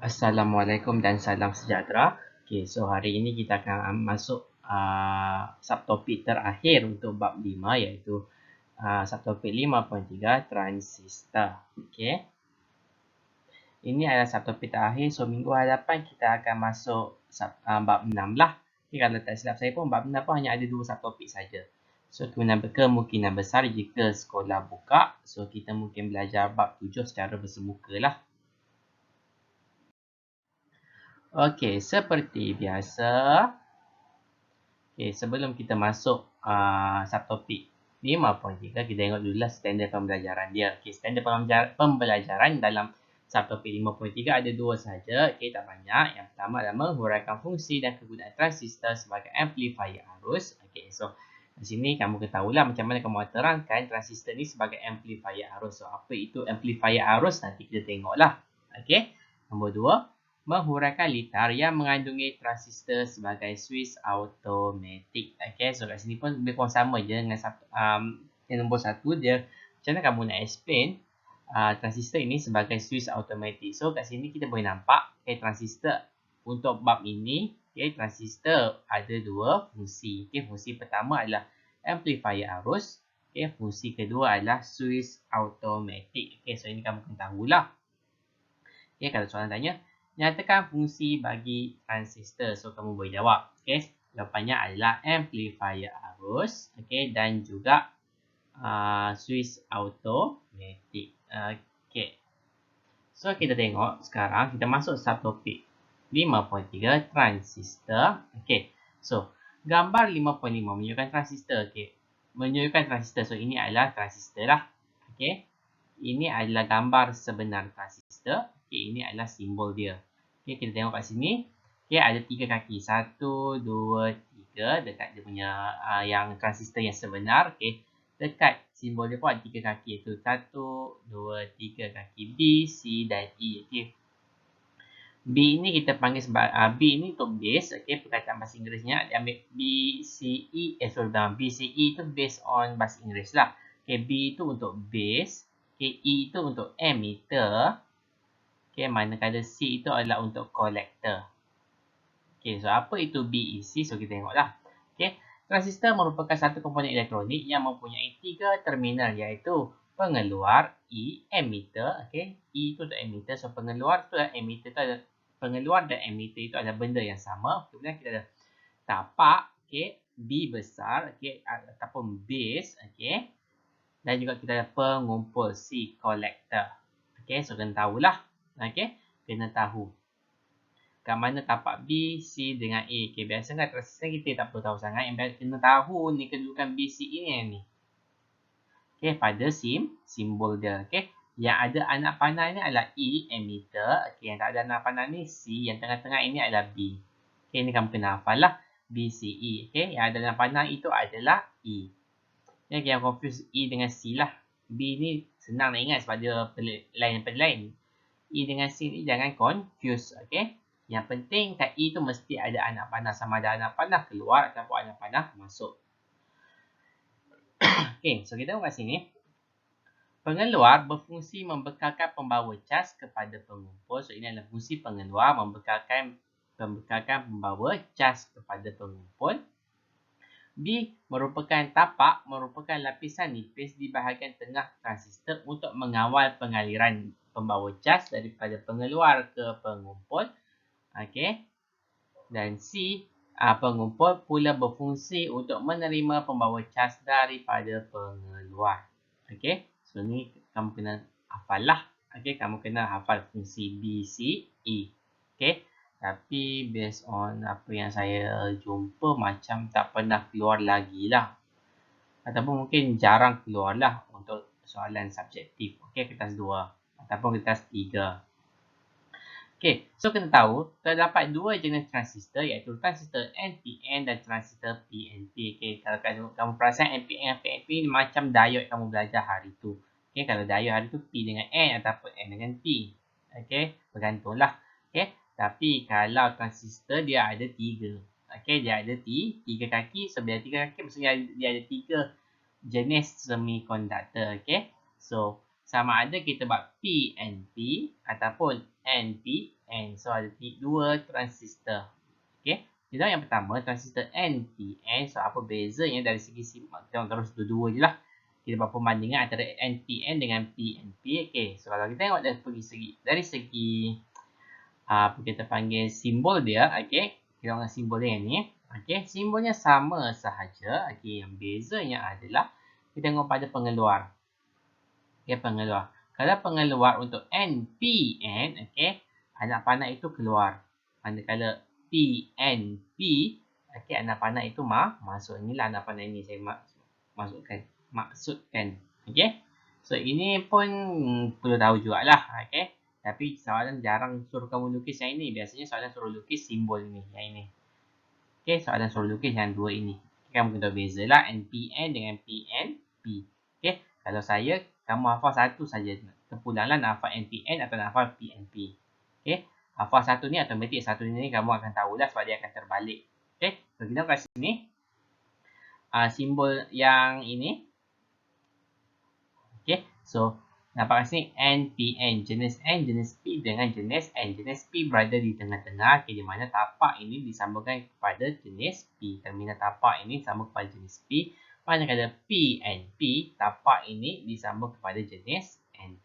Assalamualaikum dan salam sejahtera. Okay, so hari ini kita akan masuk subtopik terakhir untuk bab 5 iaitu subtopik 5.3 transistor. Okay. Ini adalah subtopik terakhir. So minggu hadapan kita akan masuk bab 6 lah. Okay, kalau tak silap saya pun bab 6 pun hanya ada 2 subtopik saja. So kemungkinan besar jika sekolah buka, so kita mungkin belajar bab 7 secara bersemuka lah. Okey, seperti biasa. Okey, sebelum kita masuk subtopik 5.3, kita tengok dululah standard pembelajaran dia. Okey, standard pembelajaran dalam subtopik 5.3 ada 2 saja. Okey, tak banyak. Yang pertama adalah menghuraikan fungsi dan kegunaan transistor sebagai amplifier arus. Okey, so di sini kamu ketahuilah macam mana kamu terangkan transistor ni sebagai amplifier arus. So apa itu amplifier arus? Nanti kita tengoklah. Okey. Nombor 2, menghuraikan litar yang mengandungi transistor sebagai switch automatik. Okay, so kat sini pun lebih kurang sama je dengan yang nombor 1 dia. Macam mana kamu nak explain transistor ini sebagai switch automatik. So kat sini kita boleh nampak transistor untuk bab ini. Transistor ada 2 fungsi. Fungsi pertama adalah amplifier arus. Fungsi kedua adalah switch automatik. So ini kamu kena tahulah. Kalau soalan tanya, nyatakan fungsi bagi transistor. So, kamu boleh jawab. Jawapannya adalah amplifier arus. Dan juga switch automatik. So, kita tengok sekarang. Kita masuk subtopik 5.3 transistor. So, gambar 5.5 menunjukkan transistor. Menunjukkan transistor. So, ini adalah transistor lah. Ini adalah gambar sebenar transistor. Ini adalah simbol dia. Kita tengok kat sini. Ada 3 kaki. 1, 2, 3. Dekat dia punya yang transistor yang sebenar. Dekat simbol dia pun ada 3 kaki. Iaitu 1, 2, 3 kaki B, C dan E. B ini kita panggil sebagai B ini untuk base. Perkataan bahasa Inggerisnya dia ambil B, C, E. B, C, E itu based on bahasa Inggeris lah. B itu untuk base. E itu untuk emitter. Manakala C itu adalah untuk collector. So apa itu BEC? So kita tengoklah. Transistor merupakan satu komponen elektronik yang mempunyai 3 terminal iaitu pengeluar, E, emitter. E itu untuk emitter. So pengeluar tu adalah emitter tu adalah pengeluar dan emitter itu adalah benda yang sama. Kemudian kita ada tapak, B besar, ataupun base, dan juga kita ada pengumpul, C, collector. So kena tahulah. Kena tahu kat mana tapak B, C dengan A. Biasa kan transistor kita tak perlu tahu sangat. Yang kena tahu ni kedudukan B, C, A ni. Pada simbol dia. Yang ada anak panah ni adalah E, emitter. Yang tak ada anak panah ni C. Yang tengah-tengah ini adalah B. Ni kamu kena hafal lah. B, C, E. Yang ada anak panah itu adalah E. Yang confuse E dengan C lah. B ni senang nak ingat sebab dia lain. E dengan C ni jangan confuse. Yang penting kat E tu mesti ada anak panah. Sama ada anak panah keluar ataupun anak panah masuk. So kita tengok kat sini. Pengeluar berfungsi membekalkan pembawa cas kepada pengumpul. So ini adalah fungsi pengeluar membekalkan pembawa cas kepada pengumpul. B merupakan tapak, merupakan lapisan nipis di bahagian tengah transistor untuk mengawal pengaliran pembawa cas daripada pengeluar ke pengumpul. Dan C, pengumpul pula berfungsi untuk menerima pembawa cas daripada pengeluar. So ni kamu kena hafal lah. Kamu kena hafal fungsi B, C, E. Tapi based on apa yang saya jumpa macam tak pernah keluar lagi lah. Ataupun mungkin jarang keluar lah untuk soalan subjektif. Kertas 2 ataupun kertas 3. So kena tahu terdapat 2 jenis transistor iaitu transistor NPN dan transistor PNP. Kalau kamu perasan NPN dan PNP macam diode kamu belajar hari tu. Kalau diode hari tu P dengan N ataupun N dengan P. Bergantunglah. Tapi kalau transistor dia ada 3. Dia ada 3 kaki. So bila 3 kaki maksudnya dia ada 3 jenis semiconductor. So sama ada kita buat PNP ataupun NPN. NPN. So ada dua transistor. Okey. Kita yang pertama transistor NPN. So apa bezanya dari segi simak? Kita terus dua-dua je lah. Kita buat perbandingan antara NPN dengan PNP. Okey. So kalau kita tengok dari segi apa kita panggil simbol dia. Okey. Kita tengok simbol dia ni. Okey. Simbolnya sama sahaja. Okey. Yang bezanya adalah kita tengok pada pengeluar. Okey, pengeluar. Kalau pengeluar untuk NPN, okey, anak panah itu keluar. Manakala PNP, okey, anak panah itu masuk. Inilah anak panah ini saya maksudkan. Okey. So ini pun perlu tahu jugalah, okey. Tapi soalan jarang suruh kamu lukis yang ini. Biasanya soalan suruh lukis simbol ini, yang ini. Okey, soalan suruh lukis yang dua ini. Kamu kena bezalah NPN dengan PNP. Okey, kalau saya kamu hafal satu saja. Terpulanglah nak hafal NPN atau nak hafal PNP. Okey. Hafal satu ni automatik, satu ni kamu akan tahulah sebab dia akan terbalik. Okey. So kita kat sini simbol yang ini. Okey. So nampak kat sini NPN, jenis N, jenis P dengan jenis N. Jenis P berada di tengah-tengah, di mana tapak ini disambungkan kepada jenis P. Terminal tapak ini disambung kepada jenis P. Manakala PNP, tapak ini disambung kepada jenis N.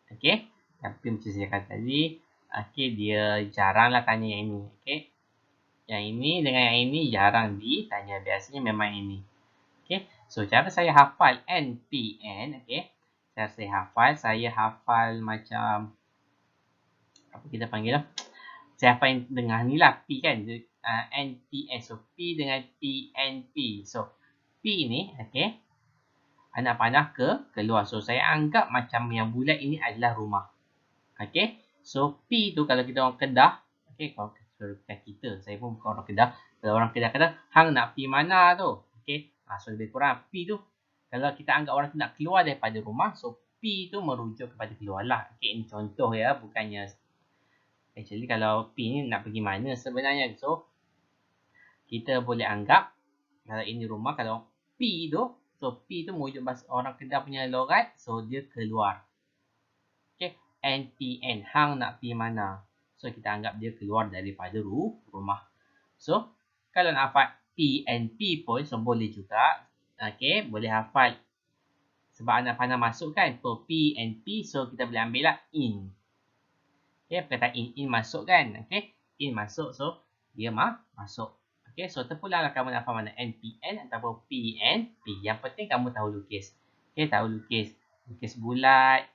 Okey. Tapi macam saya kata tadi, okey, dia jaranglah tanya yang ini. Okey. Yang ini dengan yang ini jarang ditanya. Biasanya memang ini. Okey. So, cara saya hafal NPN, okey. Cara saya hafal macam apa kita panggil lah. Saya hafal yang tengah ni lah, P kan. NPN. So, P dengan PNP. So, P ni, okey, anak panah keluar. So, saya anggap macam yang bulat ini adalah rumah. Okey. So, P tu kalau kita orang Kedah, okey, kalau kita, saya pun bukan orang Kedah. Kalau orang Kedah kata, hang nak pergi mana tu? Okey. So, lebih kurang P tu, kalau kita anggap orang tu nak keluar daripada rumah, so, P tu merujuk kepada keluar lah. Okey, ini contoh ya, bukannya actually kalau P ni nak pergi mana sebenarnya. So, kita boleh anggap kalau ini rumah, kalau P tu, so P tu merujuk bahasa orang Kedah punya logat, so dia keluar. Okay, NPN, hang nak pergi mana? So kita anggap dia keluar daripada rumah. So kalau nak hafal PNP pun, so boleh juga. Okay, boleh hafal sebab anak panah masuk kan. So PNP, so kita boleh ambil lah in. Okay, perkataan in masuk kan. Okay, in masuk, so dia masuk. Okay, so terpulanglah kamu nak faham mana NPN ataupun PNP. Yang penting kamu tahu lukis. Okay, tahu lukis. Lukis bulat.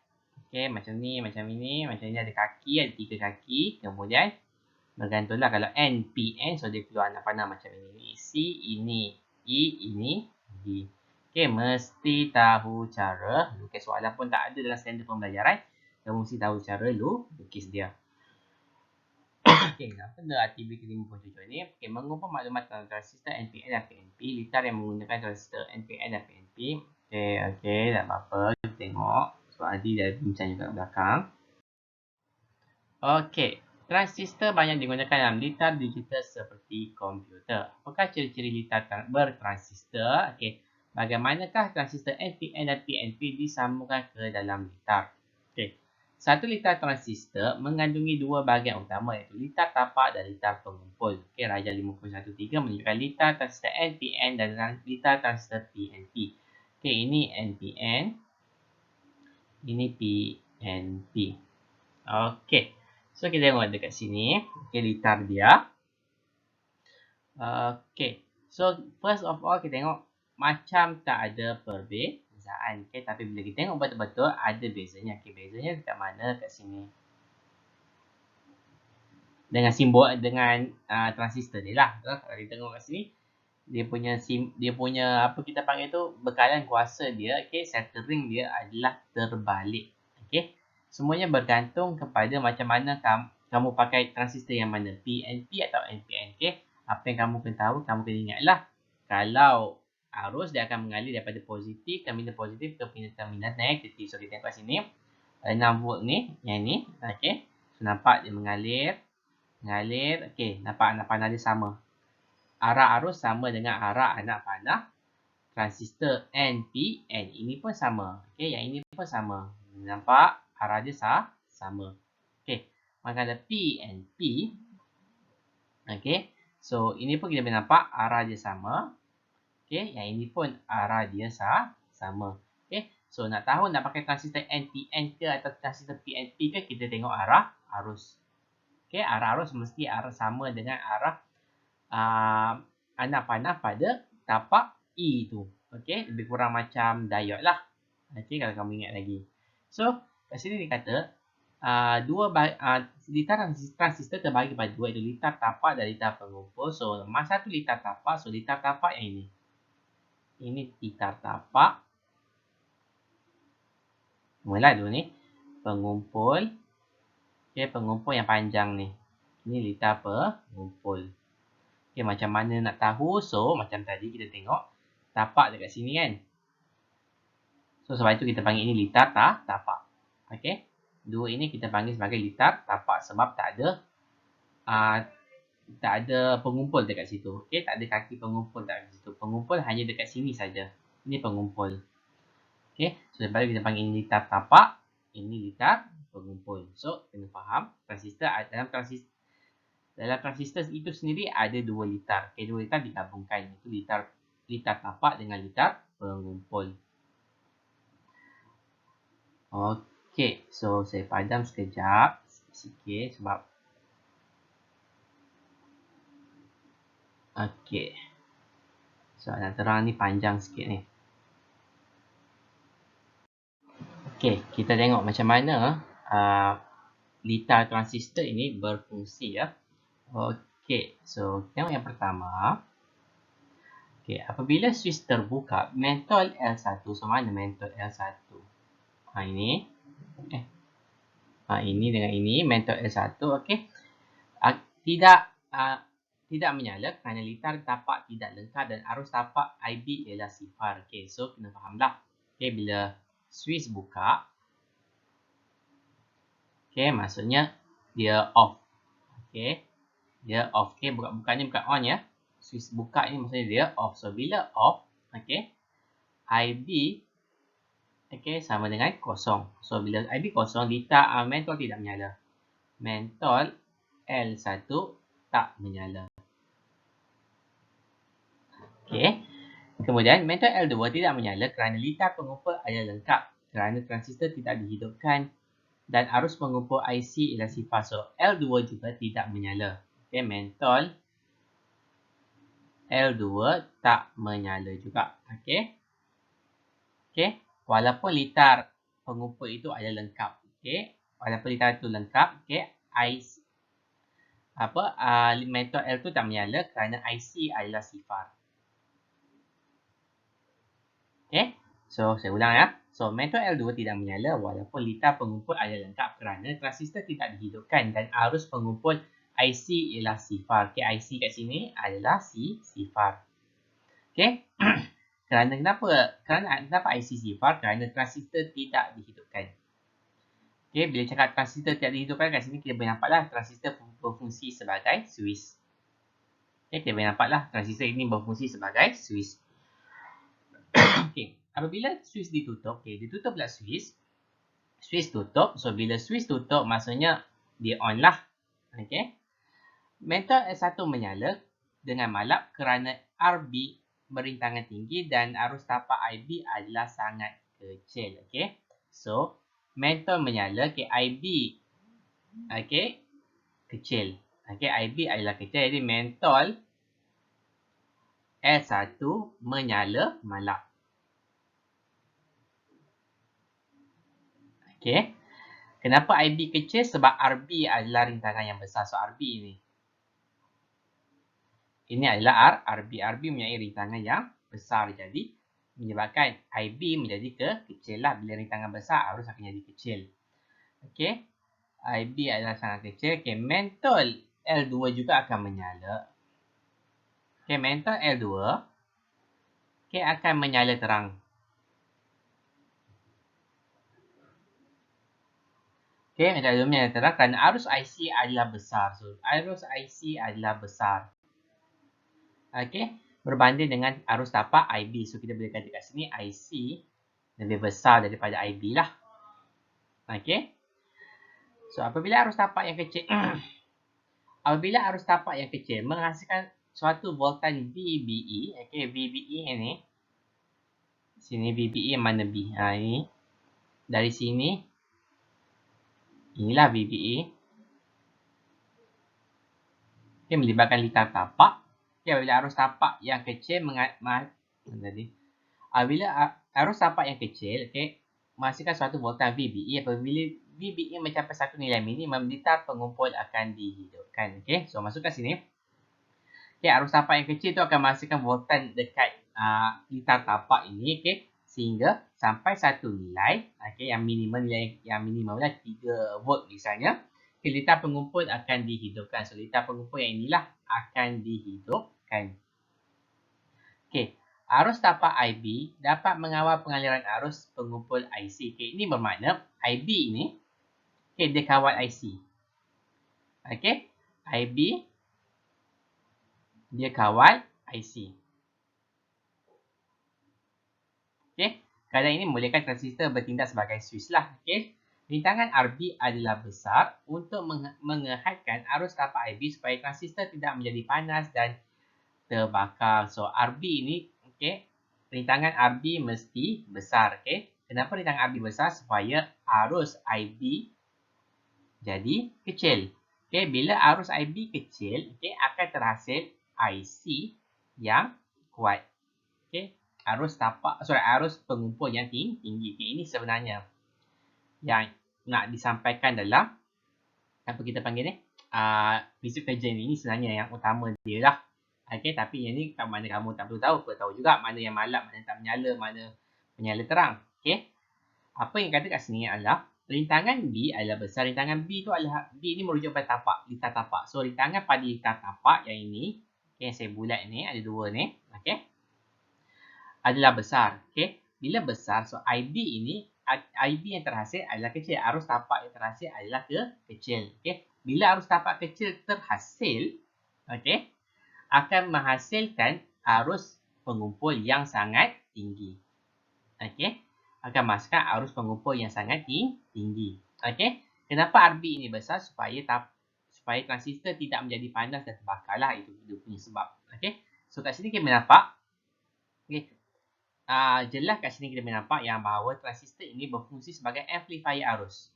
Okay, macam ni, macam ini. Macam ni ada kaki, ada 3 kaki. Kemudian, bergantunglah kalau NPN, so dia keluar anak panah macam ini. C, ini. E, ini. D. Okay, mesti tahu cara lukis. Walaupun tak ada dalam standard pembelajaran, kamu mesti tahu cara lukis dia. Okey, pada aktiviti 57 ni, okay, mengumpul maklumat tentang transistor NPN dan PNP, litar yang menggunakan transistor NPN dan PNP. Okey, tak apa-apa, kita tengok. So, Adi dah bincang juga belakang. Okey, transistor banyak digunakan dalam litar digital seperti komputer. Apakah ciri-ciri litar bertransistor? Okey, bagaimanakah transistor NPN dan PNP disambungkan ke dalam litar? Okey. Satu litar transistor mengandungi dua bahagian utama, iaitu litar tapak dan litar pengumpul. Okey, Raja 513 menunjukkan litar transistor NPN dan litar transistor PNP. Okey, ini NPN. Ini PNP. Okey. So, kita tengok dekat sini. Okey, litar dia. Okey. So, first of all, kita tengok macam tak ada perbezaan. Okay, tapi bila kita tengok betul-betul ada bezanya. Okay, bezanya dekat mana? Kat sini. Dengan simbol, dengan transistor ni lah. Kalau kita tengok kat sini, dia punya apa kita panggil tu, bekalan kuasa dia, okay, centering dia adalah terbalik. Okay, semuanya bergantung kepada macam mana kamu pakai transistor yang mana, PNP atau NPN. Okay, apa yang kamu kena tahu, kamu kena ingatlah, kalau arus dia akan mengalir daripada terminal positif ke terminal negatif. So kita tengok kat sini 6 volt ni, yang ni, okey. So nampak dia mengalir. Okey, nampak anak panah dia sama. Arah arus sama dengan arah anak panah transistor NPN. Ini pun sama. Okey, yang ini pun sama. Nampak arah dia sama. Okey. maka ada P and P. Okay, so ini pun kita boleh nampak arah dia sama. Okay, yang ini pun arah dia sama. Okay, so nak tahu nak pakai transistor NPN ke atau transistor PNP ke, kita tengok arah arus. Okay, arah arus mesti arah sama dengan arah anak panah pada tapak E tu. Okay, lebih kurang macam diode lah. Okay, kalau kamu ingat lagi. So, kat sini dia kata, litar transistor terbagi pada dua, iaitu litar tapak dan litar pengumpul. So, masa tu litar tapak, so litar tapak yang ini. Ini litar tapak. Mula dulu ni, pengumpul. Okay, pengumpul yang panjang ni. Ini litar pengumpul. Okay, macam mana nak tahu? So, macam tadi kita tengok tapak dekat sini kan. So, sebab itu kita panggil ini litar tapak. Okay. Dua ini kita panggil sebagai litar tapak sebab tak ada pengumpul dekat situ. Okay, tak ada kaki pengumpul dekat situ. Pengumpul hanya dekat sini saja. Ini pengumpul. Okay, so sebab itu kita panggil ini litar tapak, ini litar pengumpul. So, kena faham transistor dalam transistor itu sendiri ada dua litar. Okay, dua litar digabungkan. Itu litar tapak dengan litar pengumpul. Okay, so saya padam sekejap sikit sebab okay, soalan terang ni panjang sikit ni. Okay, kita tengok macam mana litar transistor ini berfungsi ya. Okay, so tengok yang pertama. Okay, apabila switch terbuka, mentol L1, so mana mentol L1? Ini. Ini dengan ini, mentol L1, okay. Tidak menyala kerana litar tapak tidak lengkap dan arus tapak IB ialah sifar. Okay, so kena fahamlah. Okay, bila switch buka, okay, maksudnya dia off. Okay, dia off. Okay, bukannya bukan on ya. Switch buka ini maksudnya dia off. So, bila off, okay, IB, okay, sama dengan kosong. So, bila IB kosong, litar mentol tidak menyala. Mentol L1 tak menyala. Okay. Kemudian, mentol L2 tidak menyala kerana litar pengumpul adalah lengkap. Kerana transistor tidak dihidupkan dan arus pengumpul IC ialah sifar. So, L2 juga tidak menyala. Okay, mentol L2 tak menyala juga. Okay. Okay. Walaupun litar pengumpul itu adalah lengkap. Okay. Walaupun litar itu lengkap. Okay. Mentol L2 tak menyala kerana IC adalah sifar. Okay. So, saya ulang ya. So, mentol L2 tidak menyala walaupun litar pengumpul adalah lengkap kerana transistor tidak dihidupkan dan arus pengumpul IC ialah sifar. Okay, IC kat sini adalah sifar. Okay. Kenapa IC sifar? Kerana transistor tidak dihidupkan. Okay, bila cakap transistor tidak dihidupkan, kat sini kita boleh nampaklah transistor berfungsi sebagai switch. Okay, kita boleh nampaklah transistor ini berfungsi sebagai switch. Okay, apabila switch ditutup, okay, ditutup pula switch tutup. So, bila switch tutup, maksudnya dia on lah. Okay. Mentol S1 menyala dengan malap kerana RB berintangan tinggi dan arus tapak IB adalah sangat kecil. Okay. So, mentol menyala, okay, IB, okay, kecil. Okay, IB adalah kecil. Jadi, mentol S1 menyala malap. Okay. Kenapa IB kecil? Sebab RB adalah rintangan yang besar. So, RB ni. Ini adalah RB. RB mempunyai rintangan yang besar. Jadi, menyebabkan IB menjadi kecil lah. Bila rintangan besar, arus akan jadi kecil. Okay. IB adalah sangat kecil. Okay. Mentol L2 juga akan menyala. Okay. Mentol L2. Okay. Akan menyala terang. Okay, mentol L2 menyala terang kerana arus IC adalah besar. So, arus IC adalah besar. Okay, berbanding dengan arus tapak IB. So, kita boleh kata kat sini IC lebih besar daripada IB lah. Okay. So, apabila arus tapak yang kecil apabila arus tapak yang kecil menghasilkan suatu voltan VBE, okey, VBE ini sini VBE mana B? Ini dari sini inilah VBE. Okey, melibatkan litar tapak. Okey, apabila arus tapak yang kecil apabila arus tapak yang kecil, okey, menghasilkan suatu voltan VBE. Apabila VBE mencapai satu nilai minimum, litar pengumpul akan dihidupkan. Okey, so masukkan sini. Okey, arus tapak yang kecil tu akan menghasilkan voltan dekat litar tapak ini, okey, sehingga sampai satu nilai, okey, yang minimum lah 3 volt misalnya. Okay, litar pengumpul akan dihidupkan. So, litar pengumpul yang inilah akan dihidupkan. Okey, arus tapak IB dapat mengawal pengaliran arus pengumpul IC. Okey, ini bermakna IB ini, okey, dia kawal IC. Okey, IB dia kawal IC. Okey, keadaan ini membolehkan transistor bertindak sebagai switch lah. Okey, rintangan RB adalah besar untuk menghadkan arus tapak IB supaya transistor tidak menjadi panas dan terbakar. So, RB ini, okey, rintangan RB mesti besar. Okey, kenapa rintangan RB besar? Supaya arus IB jadi kecil. Okey, bila arus IB kecil, okey, akan terhasil IC yang kuat. Okey, arus pengumpul yang tinggi. Okey, ini sebenarnya yang nak disampaikan dalam apa kita panggil ni? Prinsip kerja ini sebenarnya yang utama dia lah. Okey, tapi yang ni kat mana kamu tak perlu tahu, perlu tahu juga mana yang malap, mana tak menyala, mana menyala terang. Okey. Apa yang kata kat sini adalah rintangan B adalah besar. Rintangan B tu adalah B ni merujuk pada tapak, litar tapak. So, rintangan pada litar tapak yang ini, okay, yang saya bulat ni, ada dua ni, okey, adalah besar. Okey. Bila besar, so IB yang terhasil adalah kecil. Arus tapak yang terhasil adalah kecil. Okey. Bila arus tapak kecil terhasil, okey, akan menghasilkan arus pengumpul yang sangat tinggi. Okey. Akan menghasilkan arus pengumpul yang sangat tinggi. Okey. Kenapa RB ini besar? Supaya transistor tidak menjadi panas dan terbakar lah. Itu dia punya sebab. Okey. So, kat sini kita nampak. Okey. Jelas kat sini kita nampak yang bahawa transistor ini berfungsi sebagai amplifier arus.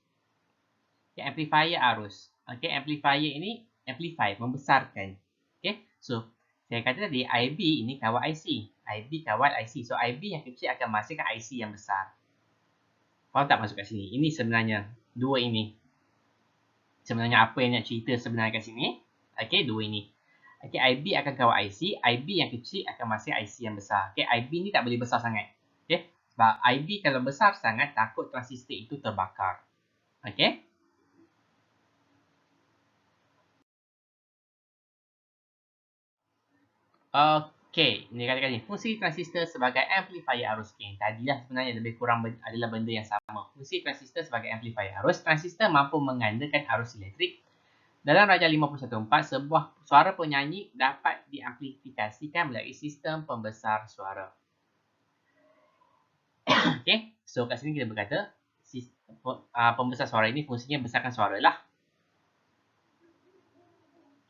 Okay, amplifier arus. Okay, amplifier ini amplify, membesarkan. Okay, so saya kata tadi IB ini kawal IC. IB kawal IC. So, IB yang kecil akan menghasilkan IC yang besar. Faham tak masuk kat sini? Ini sebenarnya dua ini. Sebenarnya apa yang nak cerita sebenarnya kat sini? Okay, dua ini. Okay, IB akan kawal IC. IB yang kecil akan menghasilkan IC yang besar. Okay, IB ni tak boleh besar sangat. Okay, sebab IB kalau besar sangat, takut transistor itu terbakar. Okay. Okey, ini katakan ni fungsi transistor sebagai amplifier arus. Okay, tadilah sebenarnya lebih kurang adalah benda yang sama. Fungsi transistor sebagai amplifier arus, transistor mampu menggandakan arus elektrik. Dalam Rajah 514, sebuah suara penyanyi dapat diamplifikasikan melalui sistem pembesar suara. Okey, so kat sini kita berkata pembesar suara ini fungsinya besarkan suara lah.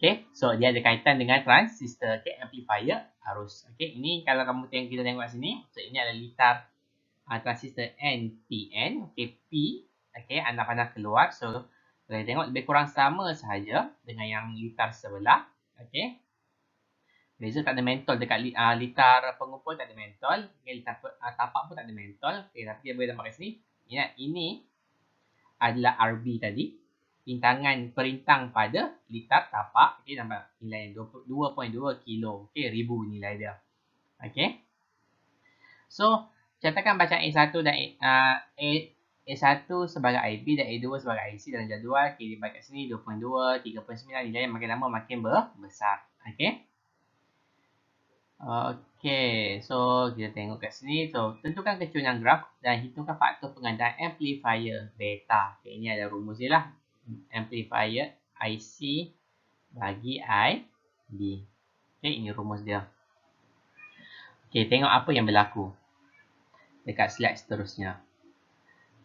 Okay, so dia ada kaitan dengan transistor, okay, amplifier arus. Okay, ini kalau kita tengok kat sini, so ini adalah litar transistor NPN, okay, P, okay, anak panah keluar. So, kita tengok lebih kurang sama sahaja dengan yang litar sebelah, okay. Beza tak ada mentol dekat litar pengumpul, tak ada mentol, okay, litar tapak pun tak ada mentol, okay, tapi dia boleh nampak kat sini. Ingat, ini adalah RB tadi. Rintangan perintang pada litar tapak. Okey, nampak nilai 2.2 kilo. Okey, ribu nilai dia. Okey. So, catakan bacaan A1 dan A1 sebagai IB dan A2 sebagai IC dalam jadual. Okey, dibaca kat sini 2.2, 3.9, nilai makin lama makin besar. Okey. Okey, so kita tengok kat sini. So, tentukan kecurangan graf dan hitungkan faktor pengandaan amplifier beta. Okey, ini ada rumus dia lah. Amplifier IC bagi IB. Okay, ini rumus dia. Okay, tengok apa yang berlaku dekat slide seterusnya.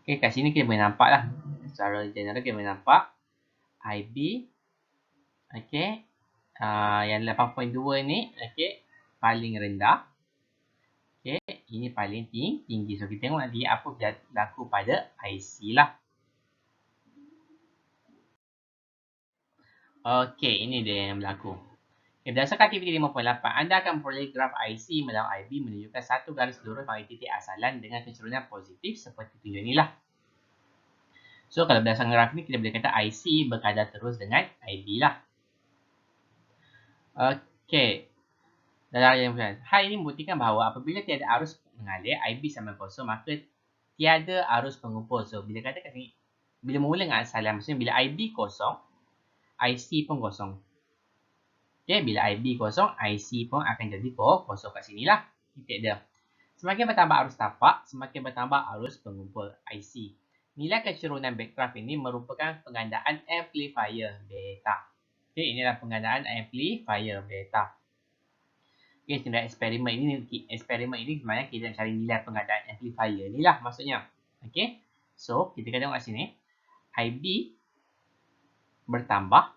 Okay, kat sini kita boleh nampak lah. Secara general kita boleh nampak IB. Okay. Yang 8.2 ni, okay, paling rendah. Okay, ini paling tinggi. So, kita tengok nanti apa berlaku pada IC lah. Okay, ini dia yang berlaku. Okay, berdasarkan aktiviti 5.8, anda akan memperoleh graf IC melawan IB menunjukkan satu garis lurus bagi titik asalan dengan kecenderungan positif seperti tunjuk ni lah. So, kalau berdasarkan graf ni, kita boleh kata IC berkadar terus dengan IB lah. Okay. Hal ini membuktikan bahawa apabila tiada arus mengalir, IB sama kosong, maka tiada arus pengumpul. So, bila kata kat sini, bila mula dengan asalan, maksudnya bila IB kosong, IC pun kosong. Okay, bila IB kosong, IC pun akan jadi kosong kat sini lah. Titik dia. Semakin bertambah arus tapak, semakin bertambah arus pengumpul IC. Nilai kecenderungan backdraft ini merupakan pengandaan amplifier beta. Okay, inilah pengandaan amplifier beta. Okay, sebenarnya eksperimen ini sebenarnya kita nak cari nilai pengadaan amplifier ni lah maksudnya. Okay, so kita akan tengok kat sini. IB bertambah.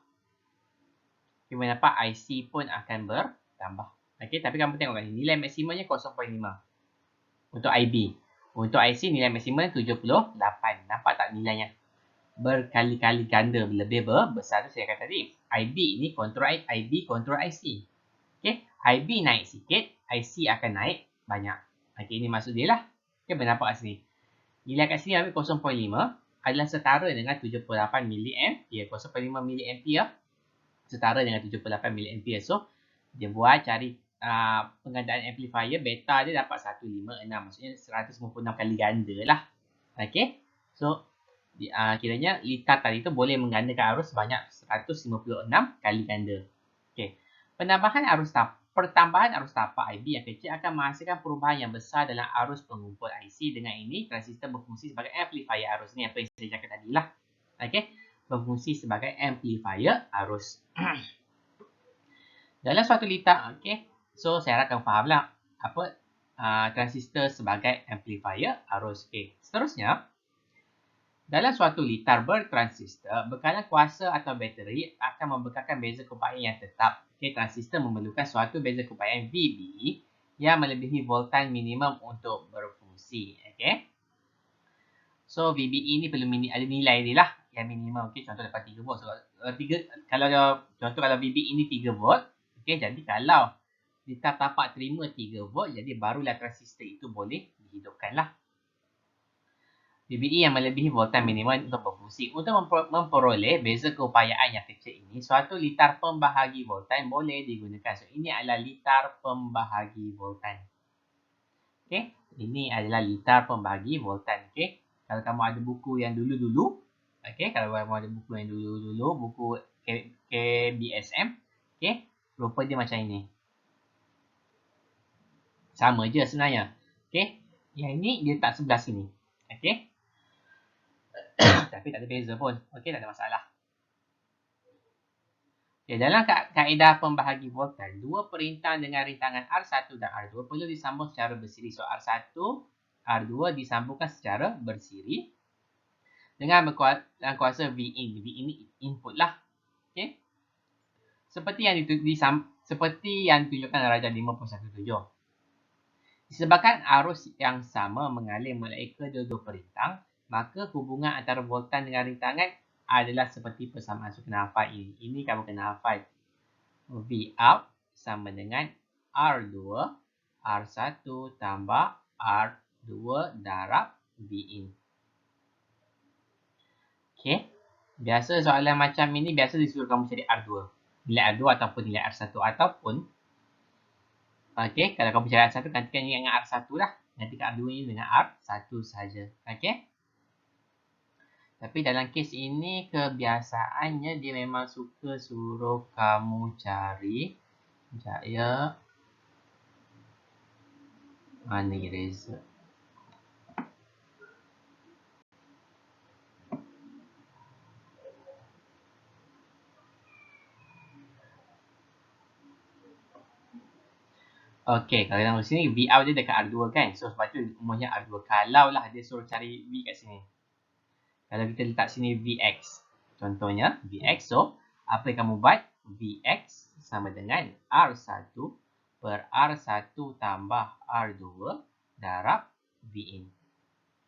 Kita boleh nampak IC pun akan bertambah. Okay, tapi kamu tengok kat sini. Nilai maksimumnya 0.5 untuk IB. Untuk IC nilai maksimum 78. Nampak tak nilainya? Berkali-kali ganda lebih besar tu saya kata tadi. IB ini kontrol IB kontrol IC. Okay, IB naik sikit, IC akan naik banyak. Okay, ini maksud dia lah. Okay, boleh nampak kat sini. Nilai kat sini ambil 0.5 adalah setara dengan 78 mA. 0.5 mA setara dengan 78 mA. So, dia buat cari pengandaan amplifier beta dia dapat 156. Maksudnya 156 kali ganda lah. Okay, so kiranya litar tadi tu boleh menggandakan arus sebanyak 156 kali ganda. Okay. Pertambahan arus tapak IB yang kecil akan menghasilkan perubahan yang besar dalam arus pengumpul IC. Dengan ini, transistor berfungsi sebagai amplifier arus. Ini apa yang saya cakap tadi lah. Okay. Berfungsi sebagai amplifier arus. Dalam suatu litar, okay. So, saya harap kamu faham lah apa transistor sebagai amplifier arus. Okay. Seterusnya, dalam suatu litar bertransistor, bekalan kuasa atau bateri akan membekalkan beza keupayaan yang tetap. Okay, transistor memerlukan suatu beza keupayaan VB yang melebihi voltan minimum untuk berfungsi. Okay. So, VB ini perlu ada nilai dia lah yang minimum. Okay, contoh dapat 3 volt. So, kalau VB ini 3 volt, okay, jadi kalau litar tapak terima 3 volt, jadi barulah transistor itu boleh dihidupkan lah. VBE yang melebihi voltan minimum untuk berfungsi. Untuk memperoleh beza keupayaan yang kecil ini, suatu litar pembahagi voltan boleh digunakan. So, ini adalah litar pembahagi voltan. Okay, ini adalah litar pembahagi voltan. Okay, kalau kamu ada buku yang dulu-dulu, okay, kalau kamu ada buku yang dulu-dulu, buku KBSM, okay, rupa dia macam ini. Sama je sebenarnya. Okay, yang ini dia tak sebelah sini. Okay. Tapi tak ada beza pun. Okey, tak ada masalah. Okay, dalam kaedah pembahagi voltan, dua perintah dengan rintangan R1 dan R2 perlu disambung secara bersiri. So, R1, R2 disambungkan secara bersiri dengan kuasa Vin. Vin ini input lah. Okay. Seperti yang ditunjukkan darjah 5.17. Disebabkan arus yang sama mengalir melalui kedua-dua perintah, maka hubungan antara voltan dengan rintangan adalah seperti persamaan. So, kena hafal ini. Ini kamu kena hafal. V out sama dengan R2, R1 tambah R2 darab V in. Okay. Biasa soalan macam ini, biasa disuruh kamu cari R2. Nilai R2 ataupun nilai R1. Ataupun, okay, kalau kamu cari R1, gantikan ini dengan R1 lah. Gantikan R2 ini dengan R1 saja. Okay. Tapi dalam kes ini kebiasaannya dia memang suka suruh kamu cari. Sekejap ya. Mana eraser? Okey, kalau dalam sini V out dia dekat R2 kan. So sebab tu umumnya R2. Kalau lah dia suruh cari V kat sini. Kalau kita letak sini Vx. Contohnya Vx. So, apa yang kamu buat? Vx sama dengan R1 per R1 tambah R2 darab Vin.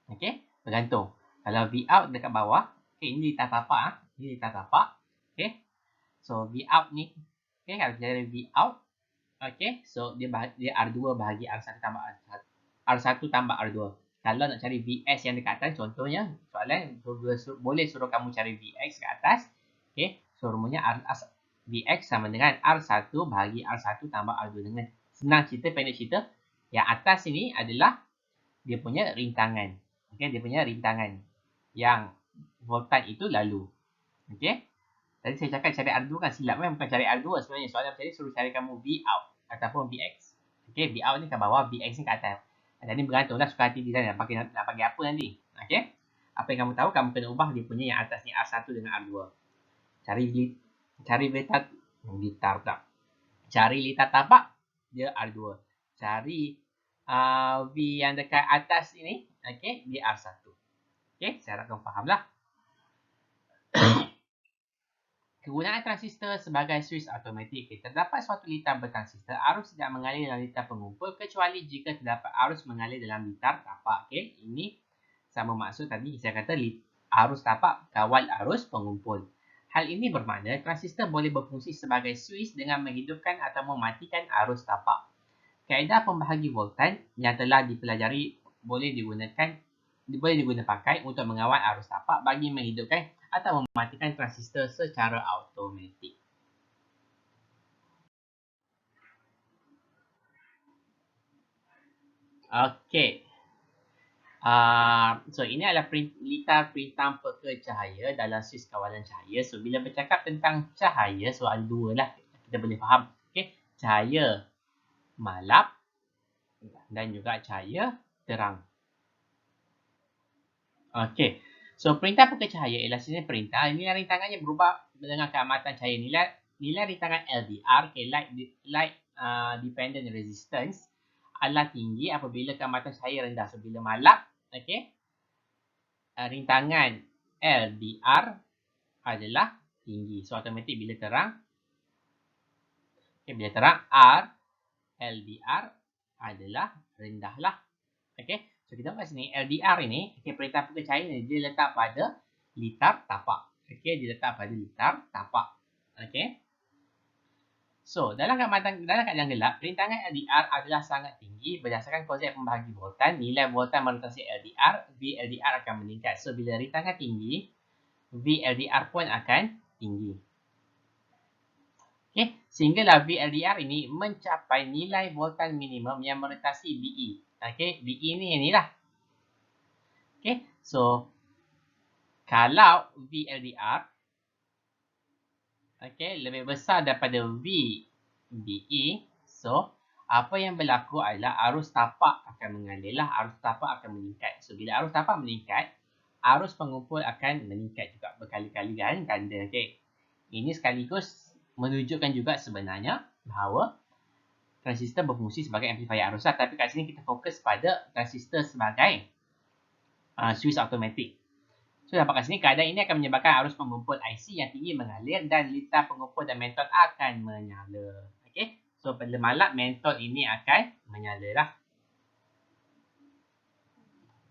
Okey, bergantung. Kalau Vout dekat bawah, okey, ini litar tapak. Ini litar tapak. Okey, so Vout ni, okey, kalau kita ada Vout, okey, so dia R2 bahagi R1 tambah R1 tambah R2. Kalau nak cari Vs yang dekat atas, contohnya soalan boleh suruh kamu cari Vx kat atas. Okey, so rumusnya Vx sama dengan R1 bahagi R1 tambah R2. Dengan senang cerita, pendek cerita, yang atas ini adalah dia punya rintangan. Okey, dia punya rintangan yang voltan itu lalu. Okey, tadi saya cakap cari R2 kan silap kan, bukan cari R2 sebenarnya. Soalan tadi suruh cari kamu Vout ataupun Vx. Okey, Vout ni kat bawah, Vx ni kat atas. Jadi bergantunglah suka hati design nak bagi apa nanti. Okey. Apa yang kamu tahu, kamu kena ubah dia punya yang atas ni R1 dengan R2. Cari litar pula. Cari litar tapak dia R2. Cari V yang dekat atas ini, okey, dia R1. Okey, saya harap kamu fahamlah. Kegunaan transistor sebagai switch automatik. Terdapat suatu litar bertransistor, arus tidak mengalir dalam litar pengumpul kecuali jika terdapat arus mengalir dalam litar tapak. Okey, ini sama maksud tadi saya kata arus tapak kawal arus pengumpul. Hal ini bermakna transistor boleh berfungsi sebagai switch dengan menghidupkan atau mematikan arus tapak. Kaedah pembahagi voltan yang telah dipelajari boleh digunakan pakai untuk mengawal arus tapak bagi menghidupkan atau mematikan transistor secara automatik. Okey. So ini adalah litar perintah peka cahaya dalam switch kawalan cahaya. So bila bercakap tentang cahaya, so ada dua lah kita boleh faham. Okey, cahaya malap dan juga cahaya terang. Okey. So perintah peka cahaya ialah sebenarnya perintah. Nilai rintangannya berubah dengan keamatan cahaya. Nilai rintangan LDR, okay, light dependent resistance, adalah tinggi apabila keamatan cahaya rendah. So bila malap, okey, rintangan LDR adalah tinggi. So automatik bila terang, okay, bila terang R LDR adalah rendah lah. Okey. So kita buat sini LDR ini, okay, perintah peka cahaya ni dia letak pada litar tapak. Okey, dia letak pada litar tapak. Okey. So dalam keadaan gelap, rintangan LDR adalah sangat tinggi berdasarkan konsep pembahagi voltan. Nilai voltan merentasi LDR, VLDR akan meningkat. So bila rintangan tinggi, VLDR pun akan tinggi. Okey, sehinggalah VLDR ini mencapai nilai voltan minimum yang merentasi BE. Okey, BE ni inilah. Okey, so kalau VLDR okey lebih besar daripada VBE, so apa yang berlaku adalah arus tapak akan mengalirlah, arus tapak akan meningkat. So bila arus tapak meningkat, arus pengumpul akan meningkat juga berkali-kali ganda. Okey, ini sekaligus menunjukkan juga sebenarnya bahawa transistor berfungsi sebagai amplifier arus. Tapi kat sini kita fokus pada transistor sebagai switch automatik. So dapat kat sini keadaan ini akan menyebabkan arus pengumpul IC yang tinggi mengalir dan litar pengumpul dan mentol akan menyala. Okey. So pada malap mentol ini akan menyala lah.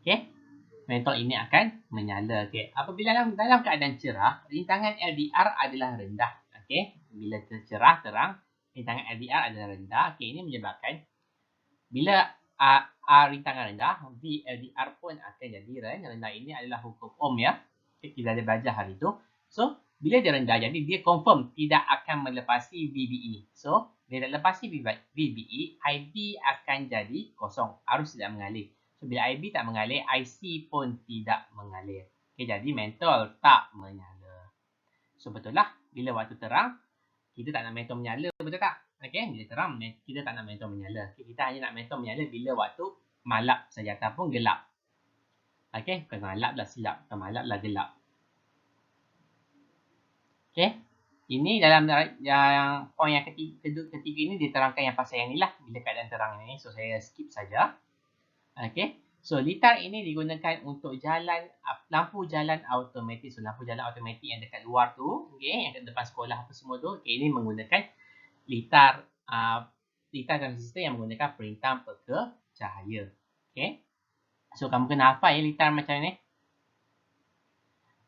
Okey. Mentol ini akan menyala. Okey. Apabila dalam keadaan cerah, rintangan LDR adalah rendah. Okey. Bila cerah terang, rintangan LDR adalah rendah. Okey, ini menyebabkan bila rintangan rendah, VLDR pun akan jadi rendah. Ini adalah hukum Ohm ya. Okay, kita ada belajar hari itu. So, bila dia rendah, jadi dia confirm tidak akan melepasi VBE. So, bila tak lepasi VBE, IB akan jadi kosong. Arus tidak mengalir. So, bila IB tak mengalir, IC pun tidak mengalir. Okay, jadi mentol tak menyala. So, betul lah. Bila waktu terang, kita tak nak mentol menyala, betul tak? Okey, bila terang, kita tak nak mentol menyala. Okay, kita hanya nak mentol menyala bila waktu malap saja ataupun gelap. Okey, bukan malap lah silap. Bukan malap lah gelap. Okey, ini dalam yang poin yang ketiga ini diterangkan yang pasal yang ni lah. Bila keadaan terang ni. So, saya skip saja. Okey, So, litar ini digunakan untuk lampu jalan automatik. So, lampu jalan automatik yang dekat luar tu, okay, yang dekat depan sekolah apa semua tu, okay, ini menggunakan litar transistor yang menggunakan perintah peka cahaya. Okay. So, kamu kena hafal ya litar macam ni.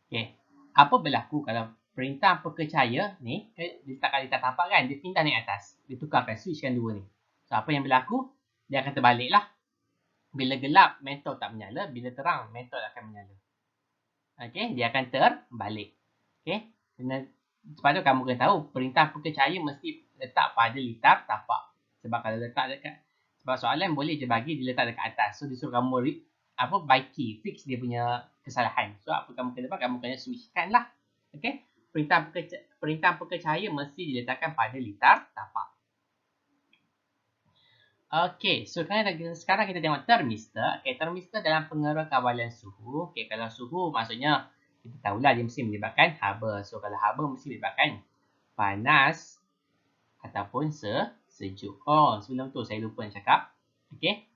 Okay. Apa berlaku kalau perintah peka cahaya ni, diletakkan litar tapak kan, dia pindah naik atas. Dia tukarkan, switchkan dua ni. So, apa yang berlaku? Dia akan terbalik lah. Bila gelap, mentol tak menyala. Bila terang, mentol akan menyala. Okey, dia akan terbalik. Okey, sebab tu kamu kena tahu perintah peka cahaya mesti letak pada litar tapak. Sebab kalau letak dekat, sebab soalan boleh je bagi dia letak dekat atas. So disuruh kamu by key, fix dia punya kesalahan. So apa kamu kena buat? Kamu kena switchkan lah. Okey, perintah peka cahaya mesti diletakkan pada litar tapak. Okey, so sekarang kita tengok termistor. Okey, termistor dalam pengeras kawalan suhu. Okey, kalau suhu maksudnya kita tahulah dia mesti melibatkan haba. So kalau haba mesti melibatkan panas ataupun sejuk. Oh, sebelum tu saya lupa nak cakap. Okey.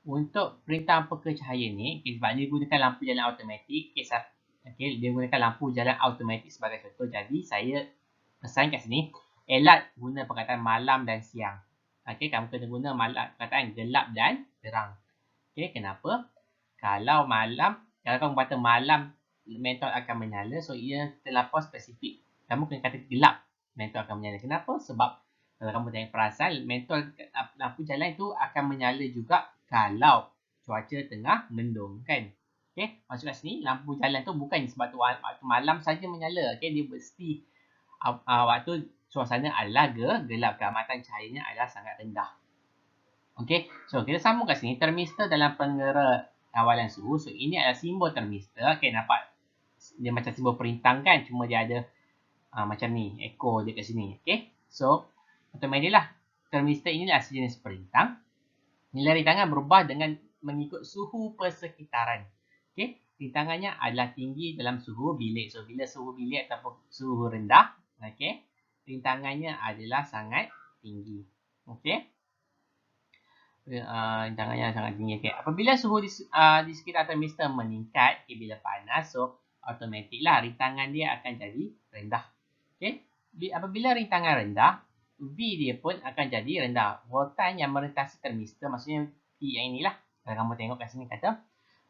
Untuk perintah peka cahaya ni, sebab dia gunakan lampu jalan automatik. Okey, dia gunakan lampu jalan automatik sebagai contoh. Jadi saya pesan kat sini, elak guna perkataan malam dan siang. Okey, kamu kena guna perkataan gelap dan terang. Okey, kenapa? Kalau kamu kata malam, mentol akan menyala. So, ia terlampau spesifik. Kamu kena kata gelap, mentol akan menyala. Kenapa? Sebab kalau kamu tengok perasan, mentol lampu jalan itu akan menyala juga kalau cuaca tengah mendung, kan? Okey, maksud kat sini, lampu jalan tu bukan sebab tu waktu malam saja menyala. Okey, dia mesti waktu suasana adalah gelap, keamatan cahayanya adalah sangat rendah. Okey, so kita sambung kat sini. Termistor dalam pengeras kawalan suhu. So ini adalah simbol termistor. Okey, nampak dia macam simbol perintang kan, cuma dia ada macam ni, ekor dia kat sini. Okey, so automatik lah. Termistor ini adalah sejenis perintang. Nilai rintangan berubah dengan mengikut suhu persekitaran. Okey, rintangannya adalah tinggi dalam suhu bilik. So bila suhu bilik ataupun suhu rendah, okey, rintangannya adalah sangat tinggi. Okey. Rintangannya sangat tinggi. Okay. Apabila suhu di sekitar termistor meningkat, okay, bila panas, so automatik lah rintangan dia akan jadi rendah. Okay. Apabila rintangan rendah, V dia pun akan jadi rendah. Voltan yang merentasi termistor, maksudnya V yang inilah. Kalau kamu tengok kat sini kata,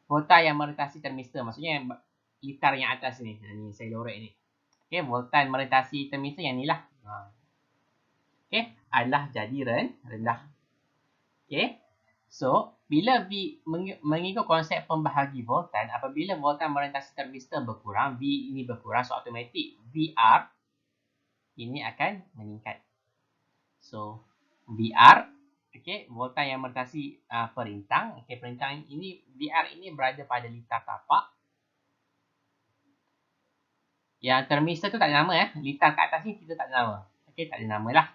voltan yang merentasi termistor, maksudnya litar yang atas ni. Ni saya lorek ni. Okay, voltan merentasi termistor yang inilah. Okay, adalah jadi rendah. Okay. So, bila V mengikut konsep pembahagi voltan, apabila voltan merentasi termistor berkurang, V ini berkurang, so automatik VR ini akan meningkat. So, VR, okay, voltan yang merentasi perintang, okay, perintang ini, VR ini berada pada litar tapak. Yang termistor tu tak ada nama, litar kat atas ni kita tak ada nama. Okay, tak ada nama lah.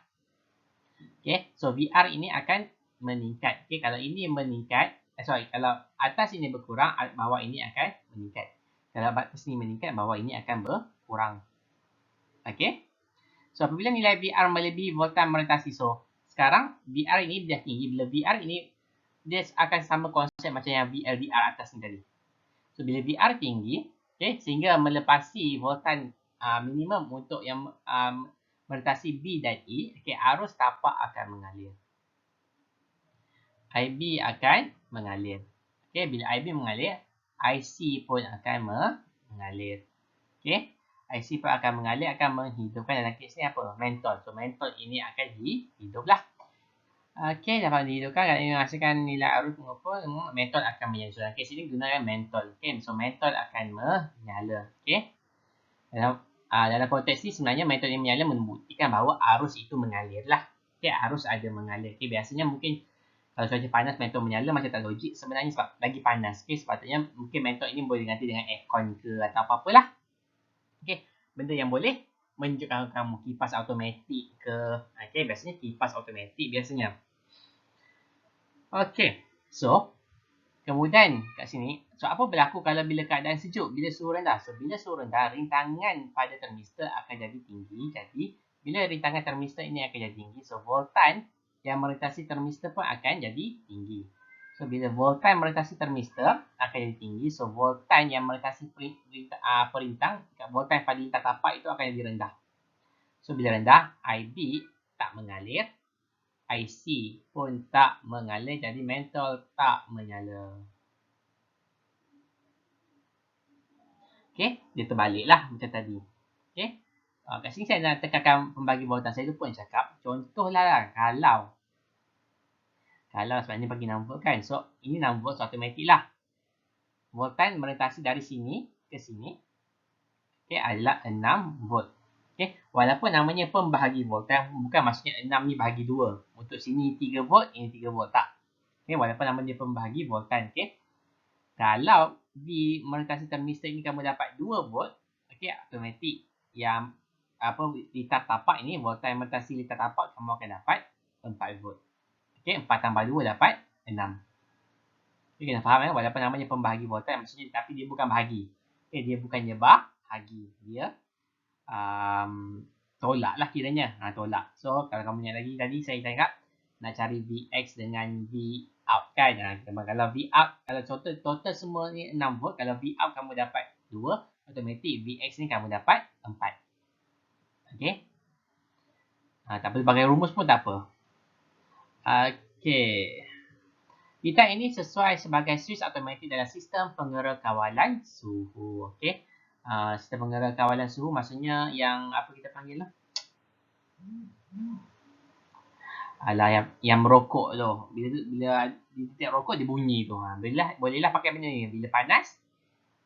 Okay, so VR ini akan meningkat. Okay, kalau ini meningkat, kalau atas ini berkurang, bawah ini akan meningkat. Kalau atas ini meningkat, bawah ini akan berkurang. Okay. So, apabila nilai VR melebihi voltan merentasi, so sekarang VR ini dah tinggi. Bila VR ini, dia akan sama konsep macam yang VLDR atas ni tadi. So, bila VR tinggi, okay, sehingga melepasi voltan minimum untuk yang merentasi B dan E, okay, arus tapak akan mengalir. IB akan mengalir. Okay, bila IB mengalir, IC pun akan mengalir. Okay, IC pun akan mengalir, akan menghidupkan dalam kes ni apa? Mentol. So, mentol ini akan dihiduplah. Okay, dapat dihidupkan. Kalau ini menghasilkan nilai arus mengumpul, mentol akan menyala. So, dalam kes ini gunakan mentol. Okay, so mentol akan menyala. Okay. Dalam konteks ni sebenarnya mentol ini menyala membuktikan bahawa arus itu mengalir lah. Okay, arus ada mengalir. Okay, biasanya mungkin kalau cuaca panas mentol menyala macam tak logik sebenarnya sebab lagi panas. Okay, sepatutnya mungkin mentol ini boleh diganti dengan aircon ke atau apa-apalah. Okay, benda yang boleh menunjukkan kamu kipas automatik ke. Okay, biasanya kipas automatik biasanya. Okay, so kemudian kat sini, so apa berlaku kalau bila keadaan sejuk, bila suhu rendah? So bila suhu rendah, rintangan pada termistor akan jadi tinggi. Jadi bila rintangan termistor ini akan jadi tinggi, so voltan yang merentasi termistor pun akan jadi tinggi. So, bila voltan melintasi termistor akan jadi tinggi. So, voltan yang melintasi perintang, voltan pada lintah tapak itu akan jadi rendah. So, bila rendah, IB tak mengalir. IC pun tak mengalir. Jadi, mentol tak menyala. Okay, dia terbaliklah macam tadi. Okay. Kat sini saya nak tekankan pembagi voltan. Saya lupa nak cakap. Contohlah kalau sebab ni bagi 6 volt kan. So, ini 6 volt, so automatik lah. Voltan melintasi dari sini ke sini. Okay, adalah 6 volt. Okay, walaupun namanya pembahagi voltan, bukan maksudnya 6 ni bahagi 2. Untuk sini 3 volt, ini 3 volt. Tak. Okay, walaupun namanya pembahagi voltan. Okay. Kalau di melintasi termistor ini kamu dapat 2 volt, okay, automatik yang litar tapak ini, voltan melintasi litar tapak, kamu akan dapat 4 volt. Okay, 4 tambah 2 dapat 6. Okay, kena faham walaupun namanya pembahagi voltan, maksudnya tapi dia bukan bahagi. Okay, dia bukannya bahagi. Dia tolak lah kiranya. Tolak. So, kalau kamu ingat lagi tadi saya cakap nak cari Vx dengan Vout kan. Kalau Vout, kalau total semua ni 6 volt, kalau Vout kamu dapat 2, automatik Vx ni kamu dapat 4. Okey. Tak perlu pakai rumus pun tak apa. Okey. Litar ini sesuai sebagai switch automatik dalam sistem pengera kawalan suhu. Okey. Sistem pengera kawalan suhu maksudnya yang apa kita panggil lah? Alah yang merokok tu. Bila dia rokok dia bunyi tu. Bolehlah pakai benda ni. Bila panas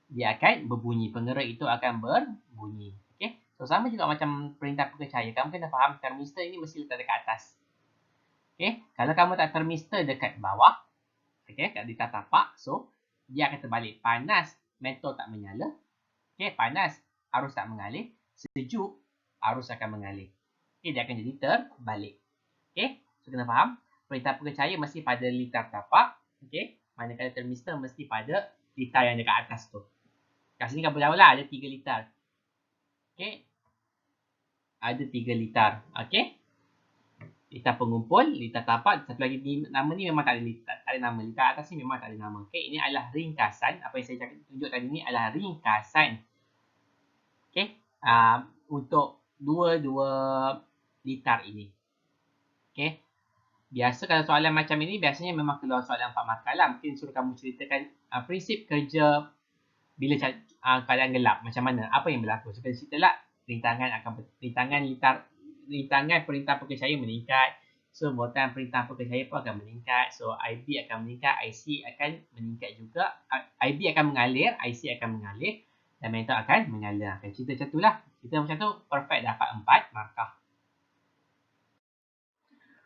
dia akan berbunyi. Pengera itu akan berbunyi. Okey. So sama juga macam perintah pekerja. Kamu kena faham termistor ini mesti letak dekat atas. Okey. Kalau kamu tak termistor dekat bawah, okey, kat litar tapak, so dia akan terbalik. Panas, mentol tak menyala. Okey, panas, arus tak mengalir. Sejuk, arus akan mengalir. Okey, dia akan jadi terbalik. Okey, so kena faham. Perintah pekerja mesti pada litar tapak. Okey, manakala termistor mesti pada litar yang dekat atas tu. Kat sini kamu tahu lah ada 3 litar. Okey, ada 3 litar. Okey, litar pengumpul, litar tapak. Satu lagi ni, nama ni memang tak ada nama. Litar atas ni memang tak ada nama. Okey, ini adalah ringkasan. Apa yang saya tunjuk tadi ni adalah ringkasan. Okey, untuk dua-dua litar ini. Okey. Biasa kalau soalan macam ini, biasanya memang keluar soalan 4 markah lah. Mungkin suruh kamu ceritakan prinsip kerja bila keadaan gelap. Macam mana? Apa yang berlaku? So, cerita lah. Rintangan perintah pekerja meningkat. So, voltan perintah pekerja pun akan meningkat. So, IB akan meningkat. IC akan meningkat juga. IB akan mengalir. IC akan mengalir. Dan mentol akan menyala. Cerita macam tu lah. Cerita macam tu perfect dapat 4 markah.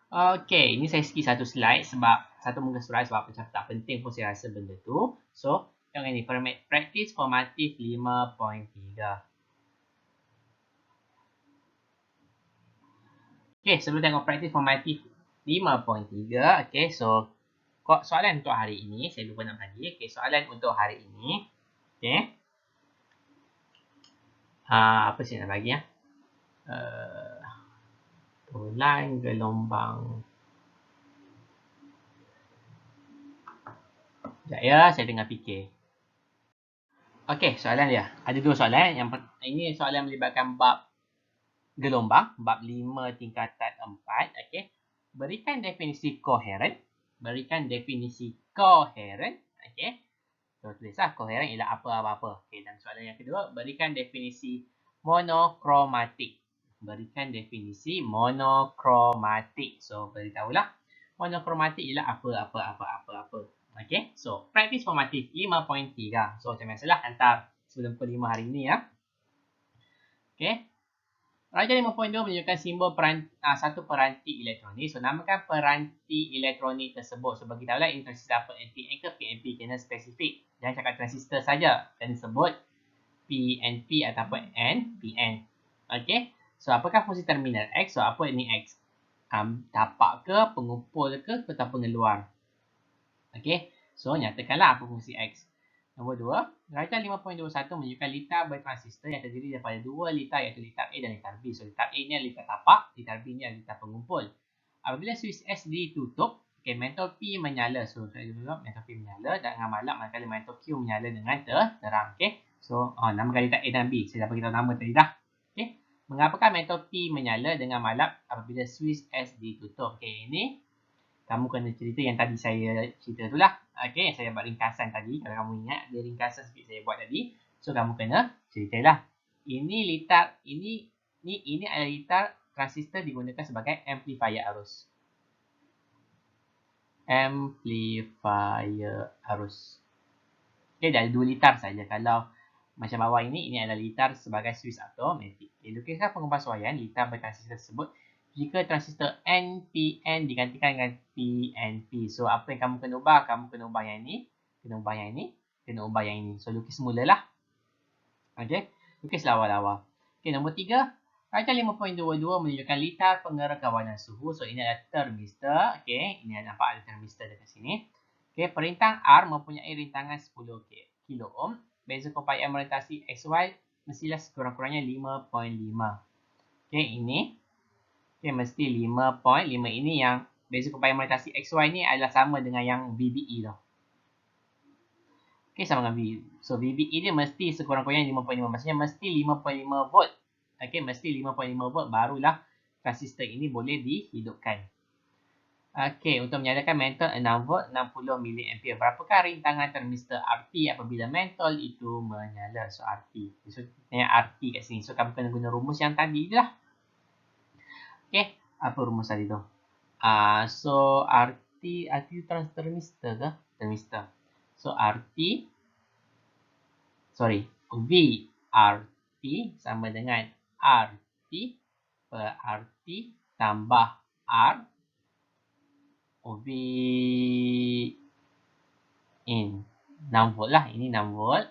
Okay, ini saya skip satu slide sebab satu muka surat sebab macam tak penting pun saya rasa benda tu. So, tengok ni, practice formatif 5.3. Okay, sebelum tengok practice formatif 5.3, okay, so soalan untuk hari ini, saya lupa nak bagi. Okay, soalan untuk hari ini, okay. Apa saya nak bagi ya? Bulan gelombang. Sekejap ya, saya tengah fikir. Okey, soalan dia. Ada 2 soalan. Ini soalan melibatkan bab gelombang. Bab 5 tingkatan 4. Okey. Berikan definisi koheren. Okey. So, tulislah koheren ialah apa-apa-apa. Okey, dan soalan yang kedua. Berikan definisi monokromatik. So, beritahulah. Monokromatik ialah apa-apa-apa-apa-apa. Okay, so practice formatif 5.3. So macam biasalah hantar sebelum pukul 5 hari ini ya. Okay. Raja 5.2 menunjukkan simbol satu peranti elektronik. So namakan peranti elektronik tersebut. So bagi tahulah ini transistor apa, NPN ke PNP, kena spesifik. Jangan cakap transistor saja. Kena sebut PNP ataupun NPN. Okay. So apakah fungsi terminal X? So apa ini X? Tapak ke, pengumpul ke, atau pengeluar? Okey, so nyatakanlah apa fungsi X. Nombor 2, racan 5.21 menunjukkan litar bertransistor yang terdiri daripada 2 litar iaitu litar A dan litar B. So litar A ni adalah litar tapak, litar B ni adalah litar pengumpul. Apabila switch S ditutup, Okay, mentol P menyala. So, mentol P menyala dengan malam, manakala mentol Q menyala dengan terang. Okay. So, nama kandidat A dan B. Saya dah beritahu nama tadi dah. Okay. Mengapakah mentol P menyala dengan malam apabila switch S ditutup? Okay, ini kamu kena cerita yang tadi saya cerita tu lah. Okay, saya buat ringkasan tadi. Kalau kamu ingat, ada ringkasan sikit saya buat tadi. So, kamu kena ceritalah. Ini litar, ini adalah litar transistor digunakan sebagai amplifier arus. Amplifier arus. Okay, dah ada 2 litar saja. Kalau macam bawah ini adalah litar sebagai switch automatik. Okay, lukiskan pengumpasuaian litar bertransistor tersebut jika transistor NPN digantikan dengan PNP. So, apa yang kamu kena ubah? Kamu kena ubah yang ini, kena ubah yang ini, kena ubah yang ini. So, lukis mulalah. Okay, lukis lawa-lawa. Okay, nombor 3. Kaca 5.22 menunjukkan litar pengeras kawanan suhu. So, ini adalah termistor. Okay, ini ada nampak ada termistor dekat sini. Okay, perintang R mempunyai rintangan 10 kilo ohm. Beza kompayan melintasi XY mestilah sekurang-kurangnya 5.5. Okay, ini. Okay, mesti 5.5 ini yang beza kompayan melintasi XY ni adalah sama dengan yang VBE tau. Okay, sama dengan V. So, VBE dia mesti sekurang-kurangnya 5.5. Maksudnya mesti 5.5 volt. Okay, mesti 5.5 volt barulah transistor ini boleh dihidupkan. Okay, untuk menyalakan mentol 6 volt 60 mA. Berapakah rintangan termistor RT apabila mentol itu menyala? So, RT. So, tanya RT kat sini. So, kamu kena guna rumus yang tadi je lah. Okay, apa rumus tadi tu? So, RT termistor ke? Termistor. So, VRT sama dengan RT per RT tambah R V in 6 volt lah. Ini 6 volt.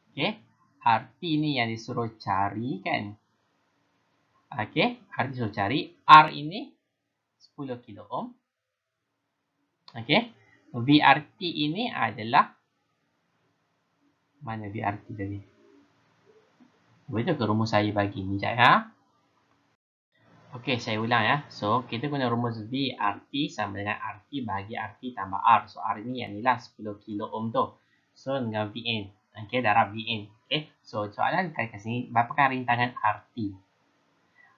Okay. RT ni yang disuruh cari kan. Okay. RT disuruh cari. R ini 10 kilo ohm. Okay. VRT ini adalah, mana VRT tadi? Betul ke rumus saya bagi ni? Sekejap ya. Okey, saya ulang ya. So, kita guna rumus VRT sama dengan RT bahagi RT tambah R. So, R ni yang ni lah 10 kilo ohm tu. So, dengan Vn. Okey, darab Vn. Okey, so soalan kat sini, berapakah rintangan RT?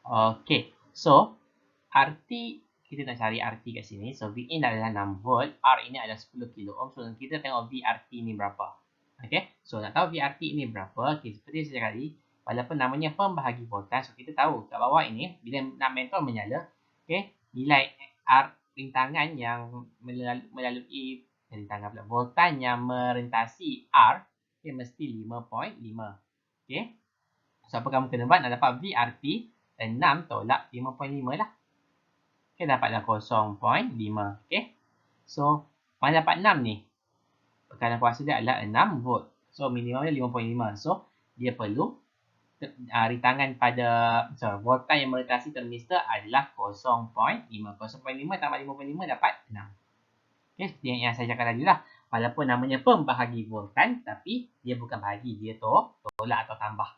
Okey, so RT, kita nak cari RT kat sini. So, Vn adalah 6 volt. R ini adalah 10 kilo ohm. So, kita tengok VRT ni berapa. Okey, so nak tahu VRT ni berapa. Okey, seperti saya cakap tadi, walaupun namanya pembahagi voltaj, so kita tahu kat bawah ini bila nak mentol menyala, okey, nilai R rintangan yang melalui rintangan pula voltaj yang merintasi R, okey, mesti 5.5. Okey. So apa kamu kena buat? Nak dapat VRT 6 tolak 5.5 lah. Okey, dapatlah 0.5. Okey. So mana dapat 6 ni? Tekanan kuasa dia adalah 6 volt. So minimumnya 5.5. So dia perlu rintangan pada voltaj yang merintasi termistor adalah 0.5. 0.5 tambah 5.5 dapat 6. Okay, seperti yang saya cakap tadi lah. Walaupun namanya pembahagi voltaj, tapi dia bukan bahagi. Dia tolak atau tambah.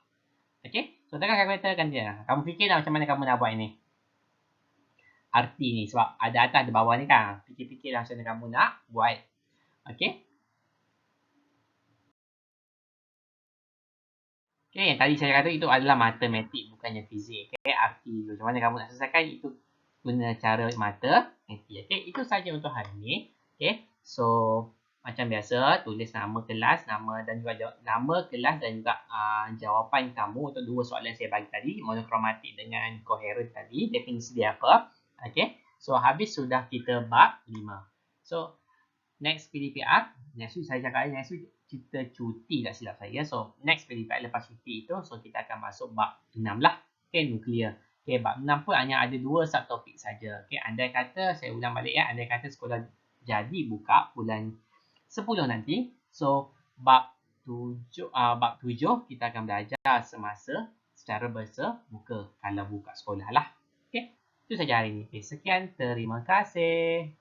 Okay, so tekan kalkulator kan dia. Kamu fikirlah macam mana kamu nak buat ini. RT ni sebab ada atas ada bawah ni kan. Fikir-fikirlah macam mana kamu nak buat. Okay. Okay, yang tadi saya kata itu adalah matematik, bukannya fizik. Okay, RT tu. Macam mana kamu nak selesaikan itu guna cara matematik. Okay, itu saja untuk hari ini. Okay, so macam biasa, tulis nama kelas, nama kelas dan juga jawapan kamu untuk dua soalan saya bagi tadi, monokromatik dengan koheren tadi, definisi dia apa. Okay, so habis sudah kita bab 5. So, next PDPR, next week saya cakap next week kita cuti tak silap saya. So, next PDPR lepas cuti itu, so kita akan masuk bab 6 lah. Okay, nuklear. Okay, bab 6 pun hanya ada 2 subtopik saja. Okay, andai kata, saya ulang balik ya, andai kata sekolah jadi buka bulan 10 nanti. So, bab 7 kita akan belajar semasa secara bersemuka kalau buka sekolah lah. Okay, itu saja hari ini. Okay, sekian, terima kasih.